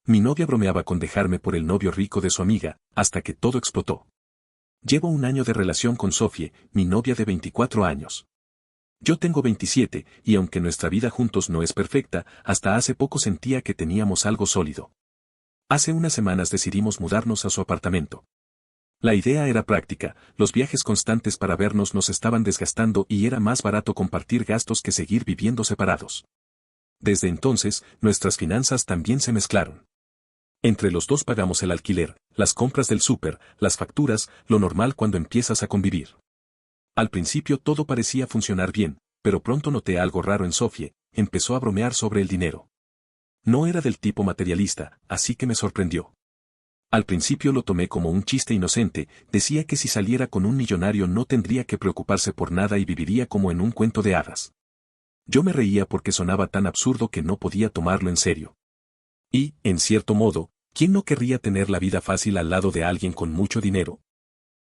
Mi novia bromeaba con dejarme por el novio rico de su amiga, hasta que todo explotó. Llevo un año de relación con Sofie, mi novia de 24 años. Yo tengo 27, y aunque nuestra vida juntos no es perfecta, hasta hace poco sentía que teníamos algo sólido. Hace unas semanas decidimos mudarnos a su apartamento. La idea era práctica, los viajes constantes para vernos nos estaban desgastando y era más barato compartir gastos que seguir viviendo separados. Desde entonces, nuestras finanzas también se mezclaron. Entre los dos pagamos el alquiler, las compras del súper, las facturas, lo normal cuando empiezas a convivir. Al principio todo parecía funcionar bien, pero pronto noté algo raro en Sofie, empezó a bromear sobre el dinero. No era del tipo materialista, así que me sorprendió. Al principio lo tomé como un chiste inocente, decía que si saliera con un millonario no tendría que preocuparse por nada y viviría como en un cuento de hadas. Yo me reía porque sonaba tan absurdo que no podía tomarlo en serio. Y, en cierto modo, ¿quién no querría tener la vida fácil al lado de alguien con mucho dinero?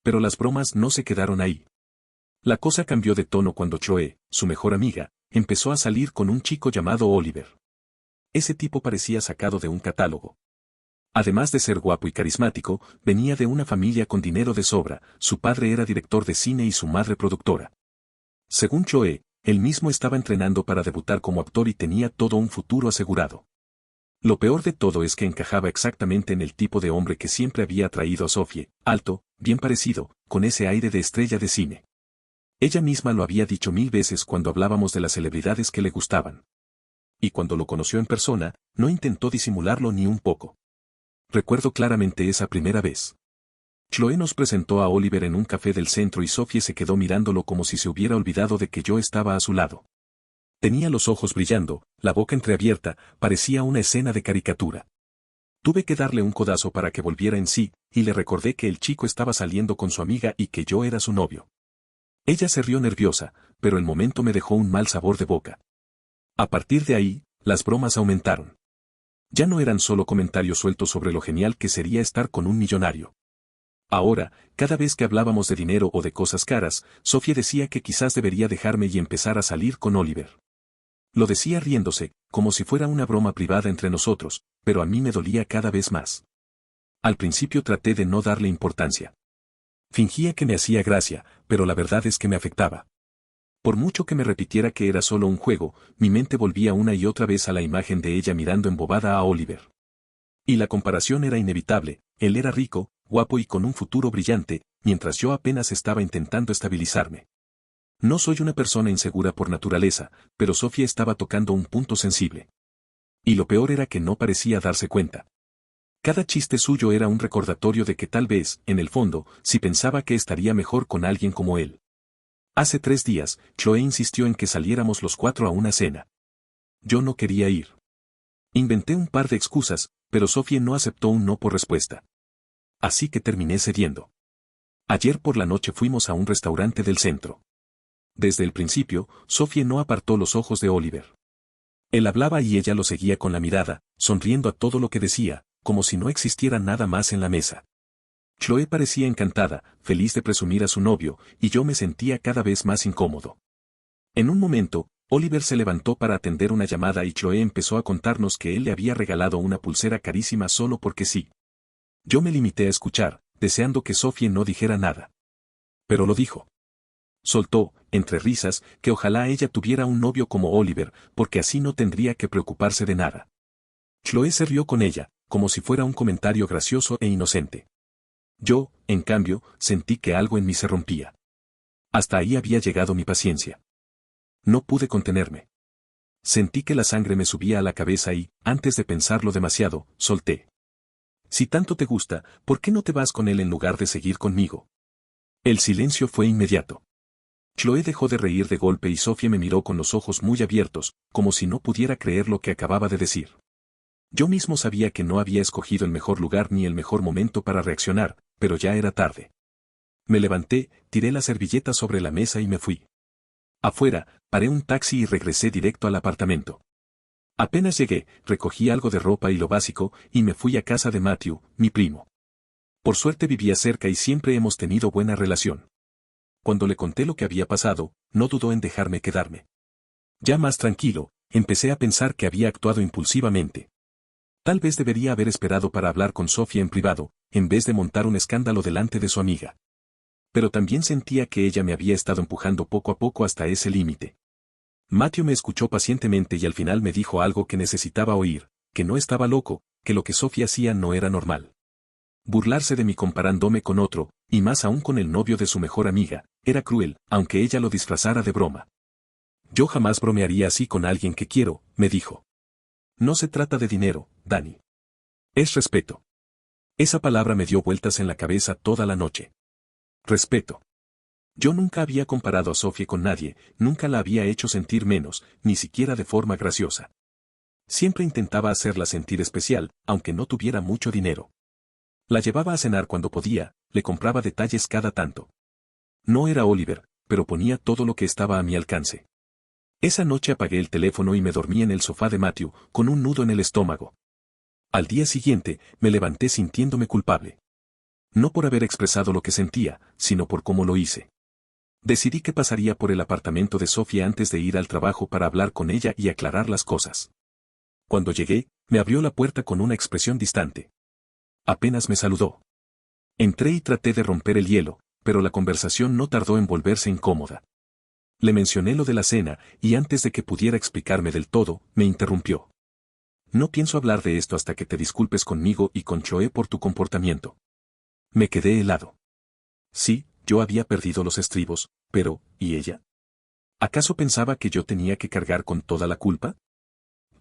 Pero las bromas no se quedaron ahí. La cosa cambió de tono cuando Chloe, su mejor amiga, empezó a salir con un chico llamado Oliver. Ese tipo parecía sacado de un catálogo. Además de ser guapo y carismático, venía de una familia con dinero de sobra, su padre era director de cine y su madre productora. Según Chloe, él mismo estaba entrenando para debutar como actor y tenía todo un futuro asegurado. Lo peor de todo es que encajaba exactamente en el tipo de hombre que siempre había atraído a Sofie, alto, bien parecido, con ese aire de estrella de cine. Ella misma lo había dicho 1000 veces cuando hablábamos de las celebridades que le gustaban. Y cuando lo conoció en persona, no intentó disimularlo ni un poco. Recuerdo claramente esa primera vez. Chloe nos presentó a Oliver en un café del centro y Sofie se quedó mirándolo como si se hubiera olvidado de que yo estaba a su lado. Tenía los ojos brillando, la boca entreabierta, parecía una escena de caricatura. Tuve que darle un codazo para que volviera en sí, y le recordé que el chico estaba saliendo con su amiga y que yo era su novio. Ella se rió nerviosa, pero el momento me dejó un mal sabor de boca. A partir de ahí, las bromas aumentaron. Ya no eran solo comentarios sueltos sobre lo genial que sería estar con un millonario. Ahora, cada vez que hablábamos de dinero o de cosas caras, Sofie decía que quizás debería dejarme y empezar a salir con Oliver. Lo decía riéndose, como si fuera una broma privada entre nosotros, pero a mí me dolía cada vez más. Al principio traté de no darle importancia. Fingía que me hacía gracia, pero la verdad es que me afectaba. Por mucho que me repitiera que era solo un juego, mi mente volvía una y otra vez a la imagen de ella mirando embobada a Oliver. Y la comparación era inevitable, él era rico, guapo y con un futuro brillante, mientras yo apenas estaba intentando estabilizarme. No soy una persona insegura por naturaleza, pero Sofía estaba tocando un punto sensible. Y lo peor era que no parecía darse cuenta. Cada chiste suyo era un recordatorio de que tal vez, en el fondo, sí pensaba que estaría mejor con alguien como él. Hace 3 días, Chloe insistió en que saliéramos los 4 a una cena. Yo no quería ir. Inventé un par de excusas, pero Sofía no aceptó un no por respuesta. Así que terminé cediendo. Ayer por la noche fuimos a un restaurante del centro. Desde el principio, Sofía no apartó los ojos de Oliver. Él hablaba y ella lo seguía con la mirada, sonriendo a todo lo que decía, como si no existiera nada más en la mesa. Chloe parecía encantada, feliz de presumir a su novio, y yo me sentía cada vez más incómodo. En un momento, Oliver se levantó para atender una llamada y Chloe empezó a contarnos que él le había regalado una pulsera carísima solo porque sí. Yo me limité a escuchar, deseando que Sofía no dijera nada. Pero lo dijo. Soltó, entre risas, que ojalá ella tuviera un novio como Oliver, porque así no tendría que preocuparse de nada. Chloe se rió con ella, como si fuera un comentario gracioso e inocente. Yo, en cambio, sentí que algo en mí se rompía. Hasta ahí había llegado mi paciencia. No pude contenerme. Sentí que la sangre me subía a la cabeza y, antes de pensarlo demasiado, solté. Si tanto te gusta, ¿por qué no te vas con él en lugar de seguir conmigo? El silencio fue inmediato. Chloe dejó de reír de golpe y Sofía me miró con los ojos muy abiertos, como si no pudiera creer lo que acababa de decir. Yo mismo sabía que no había escogido el mejor lugar ni el mejor momento para reaccionar, pero ya era tarde. Me levanté, tiré la servilleta sobre la mesa y me fui. Afuera, paré un taxi y regresé directo al apartamento. Apenas llegué, recogí algo de ropa y lo básico, y me fui a casa de Matthew, mi primo. Por suerte vivía cerca y siempre hemos tenido buena relación. Cuando le conté lo que había pasado, no dudó en dejarme quedarme. Ya más tranquilo, empecé a pensar que había actuado impulsivamente. Tal vez debería haber esperado para hablar con Sofía en privado, en vez de montar un escándalo delante de su amiga. Pero también sentía que ella me había estado empujando poco a poco hasta ese límite. Matthew me escuchó pacientemente y al final me dijo algo que necesitaba oír, que no estaba loco, que lo que Sofía hacía no era normal. Burlarse de mí comparándome con otro, y más aún con el novio de su mejor amiga, era cruel, aunque ella lo disfrazara de broma. Yo jamás bromearía así con alguien que quiero, me dijo. No se trata de dinero, Dani. Es respeto. Esa palabra me dio vueltas en la cabeza toda la noche. Respeto. Yo nunca había comparado a Sofía con nadie, nunca la había hecho sentir menos, ni siquiera de forma graciosa. Siempre intentaba hacerla sentir especial, aunque no tuviera mucho dinero. La llevaba a cenar cuando podía, le compraba detalles cada tanto. No era Oliver, pero ponía todo lo que estaba a mi alcance. Esa noche apagué el teléfono y me dormí en el sofá de Matthew, con un nudo en el estómago. Al día siguiente, me levanté sintiéndome culpable. No por haber expresado lo que sentía, sino por cómo lo hice. Decidí que pasaría por el apartamento de Sofía antes de ir al trabajo para hablar con ella y aclarar las cosas. Cuando llegué, me abrió la puerta con una expresión distante. Apenas me saludó. Entré y traté de romper el hielo, pero la conversación no tardó en volverse incómoda. Le mencioné lo de la cena, y antes de que pudiera explicarme del todo, me interrumpió. No pienso hablar de esto hasta que te disculpes conmigo y con Choe por tu comportamiento. Me quedé helado. Sí, yo había perdido los estribos, pero, ¿y ella? ¿Acaso pensaba que yo tenía que cargar con toda la culpa?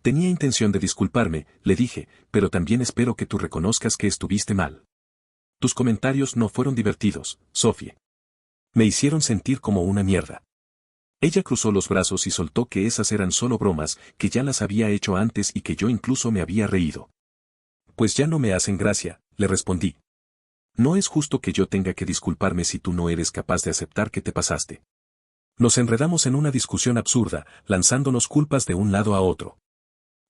Tenía intención de disculparme, le dije, pero también espero que tú reconozcas que estuviste mal. Tus comentarios no fueron divertidos, Sofía. Me hicieron sentir como una mierda. Ella cruzó los brazos y soltó que esas eran solo bromas, que ya las había hecho antes y que yo incluso me había reído. Pues ya no me hacen gracia, le respondí. No es justo que yo tenga que disculparme si tú no eres capaz de aceptar que te pasaste. Nos enredamos en una discusión absurda, lanzándonos culpas de un lado a otro.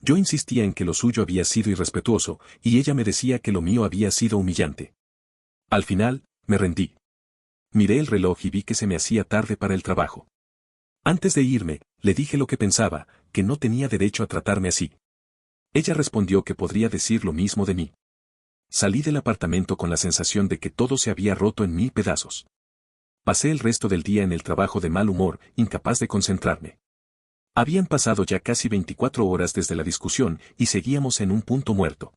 Yo insistía en que lo suyo había sido irrespetuoso, y ella me decía que lo mío había sido humillante. Al final, me rendí. Miré el reloj y vi que se me hacía tarde para el trabajo. Antes de irme, le dije lo que pensaba, que no tenía derecho a tratarme así. Ella respondió que podría decir lo mismo de mí. Salí del apartamento con la sensación de que todo se había roto en 1000 pedazos. Pasé el resto del día en el trabajo de mal humor, incapaz de concentrarme. Habían pasado ya casi 24 horas desde la discusión y seguíamos en un punto muerto.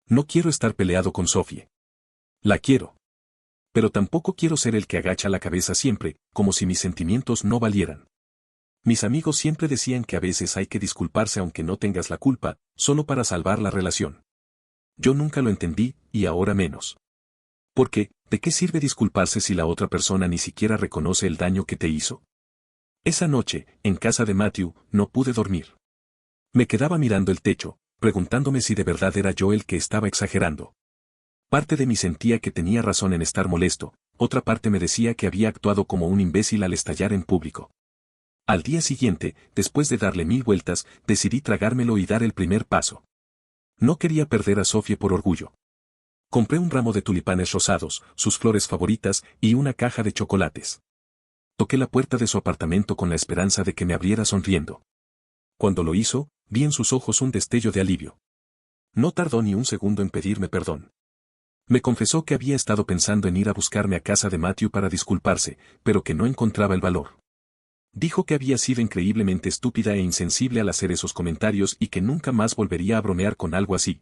No quiero estar peleado con Sofía. La quiero. Pero tampoco quiero ser el que agacha la cabeza siempre, como si mis sentimientos no valieran. Mis amigos siempre decían que a veces hay que disculparse aunque no tengas la culpa, solo para salvar la relación. Yo nunca lo entendí, y ahora menos. Porque, ¿de qué sirve disculparse si la otra persona ni siquiera reconoce el daño que te hizo? Esa noche, en casa de Matthew, no pude dormir. Me quedaba mirando el techo, preguntándome si de verdad era yo el que estaba exagerando. Parte de mí sentía que tenía razón en estar molesto, otra parte me decía que había actuado como un imbécil al estallar en público. Al día siguiente, después de darle 1000 vueltas, decidí tragármelo y dar el primer paso. No quería perder a Sofía por orgullo. Compré un ramo de tulipanes rosados, sus flores favoritas, y una caja de chocolates. Toqué la puerta de su apartamento con la esperanza de que me abriera sonriendo. Cuando lo hizo, vi en sus ojos un destello de alivio. No tardó ni un segundo en pedirme perdón. Me confesó que había estado pensando en ir a buscarme a casa de Matthew para disculparse, pero que no encontraba el valor. Dijo que había sido increíblemente estúpida e insensible al hacer esos comentarios y que nunca más volvería a bromear con algo así.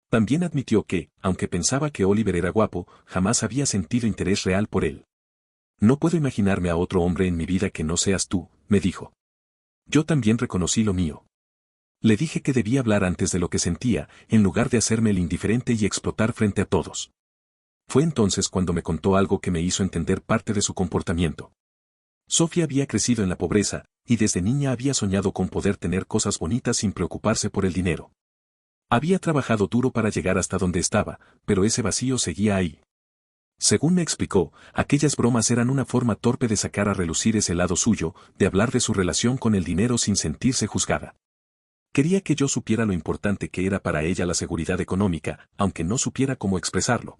También admitió que, aunque pensaba que Oliver era guapo, jamás había sentido interés real por él. No puedo imaginarme a otro hombre en mi vida que no seas tú, me dijo. Yo también reconocí lo mío. Le dije que debía hablar antes de lo que sentía, en lugar de hacerme el indiferente y explotar frente a todos. Fue entonces cuando me contó algo que me hizo entender parte de su comportamiento. Sofía había crecido en la pobreza, y desde niña había soñado con poder tener cosas bonitas sin preocuparse por el dinero. Había trabajado duro para llegar hasta donde estaba, pero ese vacío seguía ahí. Según me explicó, aquellas bromas eran una forma torpe de sacar a relucir ese lado suyo, de hablar de su relación con el dinero sin sentirse juzgada. Quería que yo supiera lo importante que era para ella la seguridad económica, aunque no supiera cómo expresarlo.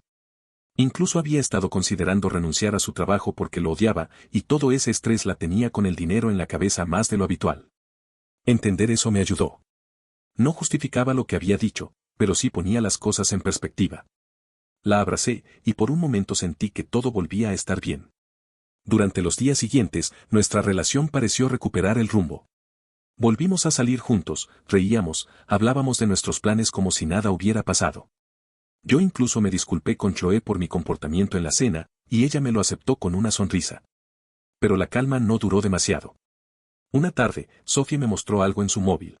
Incluso había estado considerando renunciar a su trabajo porque lo odiaba, y todo ese estrés la tenía con el dinero en la cabeza más de lo habitual. Entender eso me ayudó. No justificaba lo que había dicho, pero sí ponía las cosas en perspectiva. La abracé, y por un momento sentí que todo volvía a estar bien. Durante los días siguientes, nuestra relación pareció recuperar el rumbo. Volvimos a salir juntos, reíamos, hablábamos de nuestros planes como si nada hubiera pasado. Yo incluso me disculpé con Chloe por mi comportamiento en la cena, y ella me lo aceptó con una sonrisa. Pero la calma no duró demasiado. Una tarde, Sophie me mostró algo en su móvil.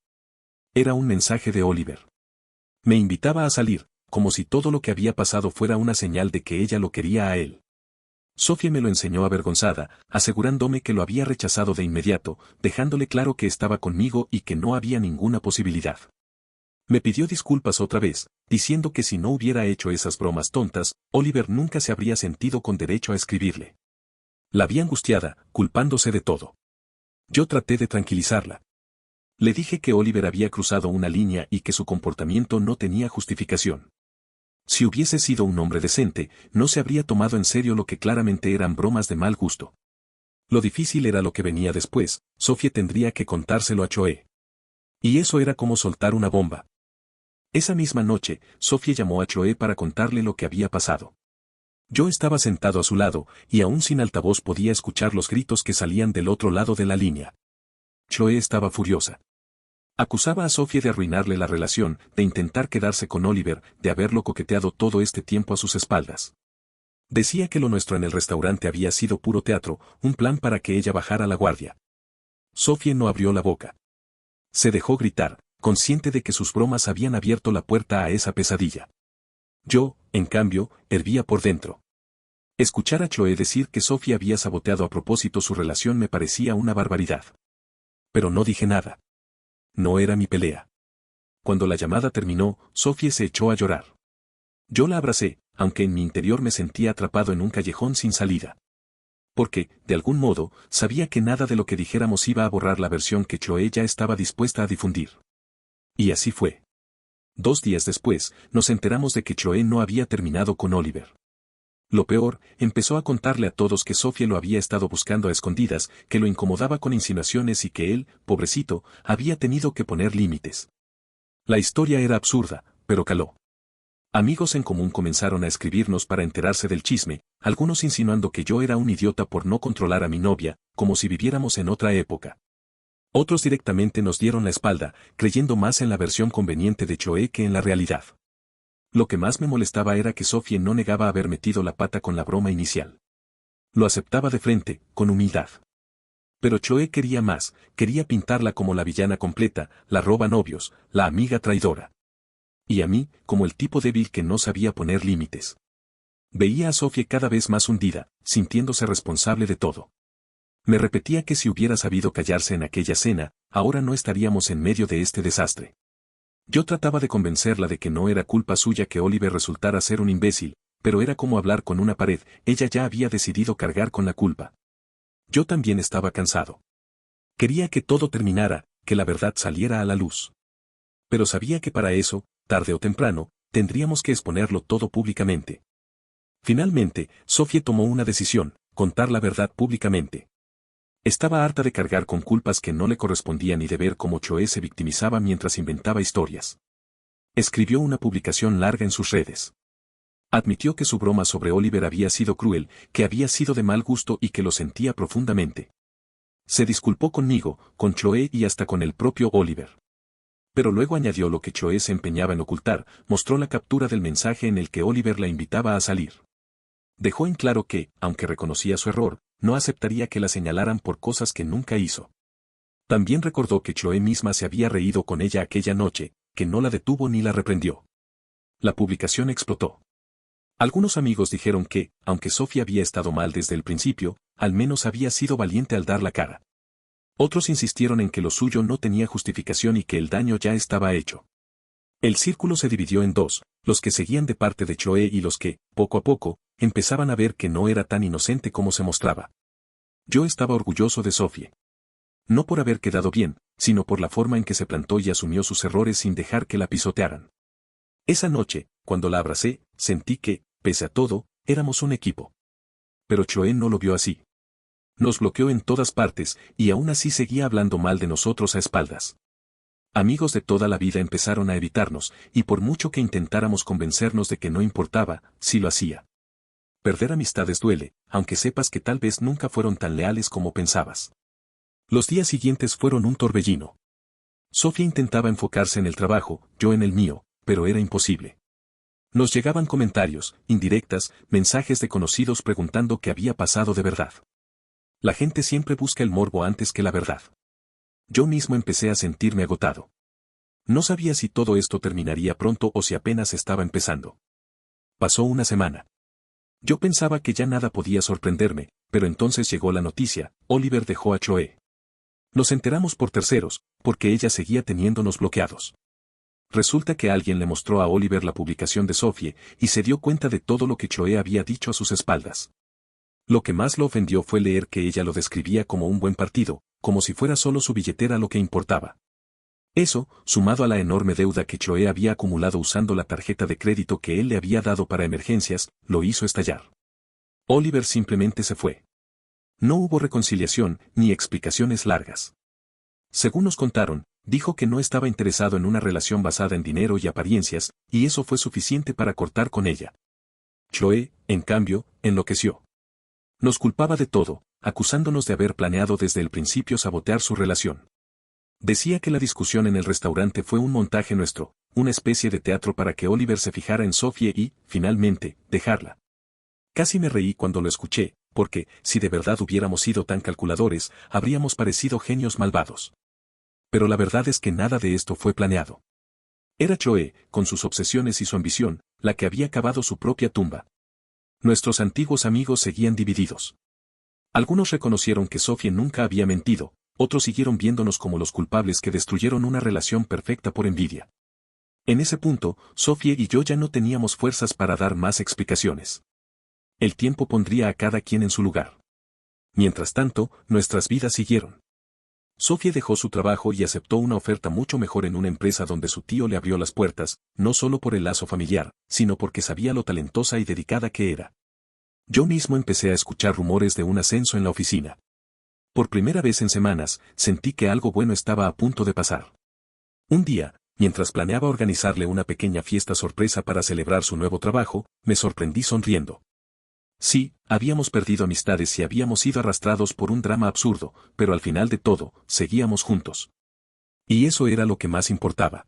Era un mensaje de Oliver. Me invitaba a salir, como si todo lo que había pasado fuera una señal de que ella lo quería a él. Sophie me lo enseñó avergonzada, asegurándome que lo había rechazado de inmediato, dejándole claro que estaba conmigo y que no había ninguna posibilidad. Me pidió disculpas otra vez, diciendo que si no hubiera hecho esas bromas tontas, Oliver nunca se habría sentido con derecho a escribirle. La vi angustiada, culpándose de todo. Yo traté de tranquilizarla. Le dije que Oliver había cruzado una línea y que su comportamiento no tenía justificación. Si hubiese sido un hombre decente, no se habría tomado en serio lo que claramente eran bromas de mal gusto. Lo difícil era lo que venía después, Sophie tendría que contárselo a Chloe. Y eso era como soltar una bomba. Esa misma noche, Sophie llamó a Chloe para contarle lo que había pasado. Yo estaba sentado a su lado, y aún sin altavoz podía escuchar los gritos que salían del otro lado de la línea. Chloe estaba furiosa. Acusaba a Sophie de arruinarle la relación, de intentar quedarse con Oliver, de haberlo coqueteado todo este tiempo a sus espaldas. Decía que lo nuestro en el restaurante había sido puro teatro, un plan para que ella bajara la guardia. Sophie no abrió la boca. Se dejó gritar, consciente de que sus bromas habían abierto la puerta a esa pesadilla. Yo, en cambio, hervía por dentro. Escuchar a Chloe decir que Sophie había saboteado a propósito su relación me parecía una barbaridad. Pero no dije nada. No era mi pelea. Cuando la llamada terminó, Sophie se echó a llorar. Yo la abracé, aunque en mi interior me sentía atrapado en un callejón sin salida. Porque, de algún modo, sabía que nada de lo que dijéramos iba a borrar la versión que Chloe ya estaba dispuesta a difundir. Y así fue. 2 días después, nos enteramos de que Chloe no había terminado con Oliver. Lo peor, empezó a contarle a todos que Sophie lo había estado buscando a escondidas, que lo incomodaba con insinuaciones y que él, pobrecito, había tenido que poner límites. La historia era absurda, pero caló. Amigos en común comenzaron a escribirnos para enterarse del chisme, algunos insinuando que yo era un idiota por no controlar a mi novia, como si viviéramos en otra época. Otros directamente nos dieron la espalda, creyendo más en la versión conveniente de Chloe que en la realidad. Lo que más me molestaba era que Sophie no negaba haber metido la pata con la broma inicial. Lo aceptaba de frente, con humildad. Pero Chloe quería más, quería pintarla como la villana completa, la roba novios, la amiga traidora. Y a mí, como el tipo débil que no sabía poner límites. Veía a Sophie cada vez más hundida, sintiéndose responsable de todo. Me repetía que si hubiera sabido callarse en aquella cena, ahora no estaríamos en medio de este desastre. Yo trataba de convencerla de que no era culpa suya que Oliver resultara ser un imbécil, pero era como hablar con una pared, ella ya había decidido cargar con la culpa. Yo también estaba cansado. Quería que todo terminara, que la verdad saliera a la luz. Pero sabía que para eso, tarde o temprano, tendríamos que exponerlo todo públicamente. Finalmente, Sophie tomó una decisión, contar la verdad públicamente. Estaba harta de cargar con culpas que no le correspondían y de ver cómo Chloe se victimizaba mientras inventaba historias. Escribió una publicación larga en sus redes. Admitió que su broma sobre Oliver había sido cruel, que había sido de mal gusto y que lo sentía profundamente. Se disculpó conmigo, con Chloe y hasta con el propio Oliver. Pero luego añadió lo que Chloe se empeñaba en ocultar, mostró la captura del mensaje en el que Oliver la invitaba a salir. Dejó en claro que, aunque reconocía su error, no aceptaría que la señalaran por cosas que nunca hizo. También recordó que Chloe misma se había reído con ella aquella noche, que no la detuvo ni la reprendió. La publicación explotó. Algunos amigos dijeron que, aunque Sophie había estado mal desde el principio, al menos había sido valiente al dar la cara. Otros insistieron en que lo suyo no tenía justificación y que el daño ya estaba hecho. El círculo se dividió en dos, los que seguían de parte de Chloe y los que, poco a poco, empezaban a ver que no era tan inocente como se mostraba. Yo estaba orgulloso de Sophie. No por haber quedado bien, sino por la forma en que se plantó y asumió sus errores sin dejar que la pisotearan. Esa noche, cuando la abracé, sentí que, pese a todo, éramos un equipo. Pero Chloe no lo vio así. Nos bloqueó en todas partes, y aún así seguía hablando mal de nosotros a espaldas. Amigos de toda la vida empezaron a evitarnos, y por mucho que intentáramos convencernos de que no importaba, sí lo hacía. Perder amistades duele, aunque sepas que tal vez nunca fueron tan leales como pensabas. Los días siguientes fueron un torbellino. Sofía intentaba enfocarse en el trabajo, yo en el mío, pero era imposible. Nos llegaban comentarios, indirectas, mensajes de conocidos preguntando qué había pasado de verdad. La gente siempre busca el morbo antes que la verdad. Yo mismo empecé a sentirme agotado. No sabía si todo esto terminaría pronto o si apenas estaba empezando. Pasó una semana. Yo pensaba que ya nada podía sorprenderme, pero entonces llegó la noticia: Oliver dejó a Chloe. Nos enteramos por terceros, porque ella seguía teniéndonos bloqueados. Resulta que alguien le mostró a Oliver la publicación de Sophie, y se dio cuenta de todo lo que Chloe había dicho a sus espaldas. Lo que más lo ofendió fue leer que ella lo describía como un buen partido, como si fuera solo su billetera lo que importaba. Eso, sumado a la enorme deuda que Chloe había acumulado usando la tarjeta de crédito que él le había dado para emergencias, lo hizo estallar. Oliver simplemente se fue. No hubo reconciliación, ni explicaciones largas. Según nos contaron, dijo que no estaba interesado en una relación basada en dinero y apariencias, y eso fue suficiente para cortar con ella. Chloe, en cambio, enloqueció. Nos culpaba de todo, acusándonos de haber planeado desde el principio sabotear su relación. Decía que la discusión en el restaurante fue un montaje nuestro, una especie de teatro para que Oliver se fijara en Sophie y, finalmente, dejarla. Casi me reí cuando lo escuché, porque, si de verdad hubiéramos sido tan calculadores, habríamos parecido genios malvados. Pero la verdad es que nada de esto fue planeado. Era Chloe, con sus obsesiones y su ambición, la que había cavado su propia tumba. Nuestros antiguos amigos seguían divididos. Algunos reconocieron que Sophie nunca había mentido, otros siguieron viéndonos como los culpables que destruyeron una relación perfecta por envidia. En ese punto, Sophie y yo ya no teníamos fuerzas para dar más explicaciones. El tiempo pondría a cada quien en su lugar. Mientras tanto, nuestras vidas siguieron. Sophie dejó su trabajo y aceptó una oferta mucho mejor en una empresa donde su tío le abrió las puertas, no solo por el lazo familiar, sino porque sabía lo talentosa y dedicada que era. Yo mismo empecé a escuchar rumores de un ascenso en la oficina. Por primera vez en semanas, sentí que algo bueno estaba a punto de pasar. Un día, mientras planeaba organizarle una pequeña fiesta sorpresa para celebrar su nuevo trabajo, me sorprendí sonriendo. Sí, habíamos perdido amistades y habíamos sido arrastrados por un drama absurdo, pero al final de todo, seguíamos juntos. Y eso era lo que más importaba.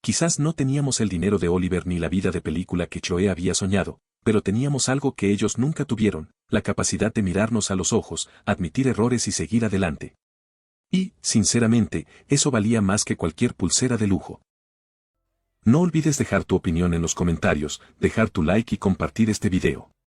Quizás no teníamos el dinero de Oliver ni la vida de película que Chloe había soñado, pero teníamos algo que ellos nunca tuvieron, la capacidad de mirarnos a los ojos, admitir errores y seguir adelante. Y, sinceramente, eso valía más que cualquier pulsera de lujo. No olvides dejar tu opinión en los comentarios, dejar tu like y compartir este video.